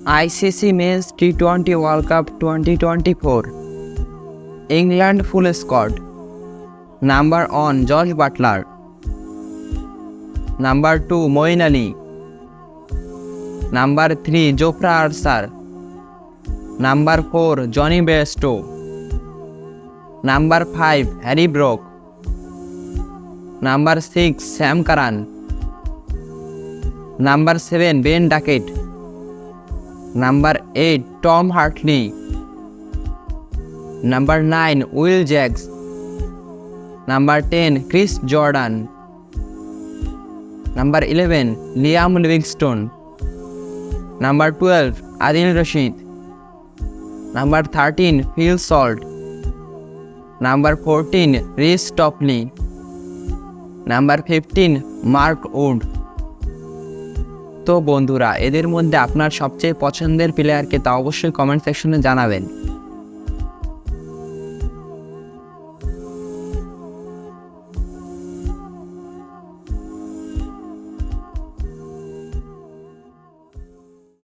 ICC Men's T20 World Cup 2024. England full squad. Number 1 Josh Butler. Number 2 Moeen Ali. Number 3 Jofra Archer. Number 4 Johnny Bairstow. Number 5 Harry Brook. Number 6 Sam Curran. Number 7 Ben Duckett. Number 8 Tom Hartley. Number 9 Will Jacks. Number 10 Chris Jordan. Number 11 Liam Livingstone. Number 12 Adil Rashid. Number 13 Phil Salt. Number 14 Reece Topley. Number 15 Mark Wood. তো বন্ধুরা, এদের মধ্যে আপনার সবচেয়ে পছন্দের প্লেয়ারকে তা অবশ্যই কমেন্ট সেকশনে জানাবেন।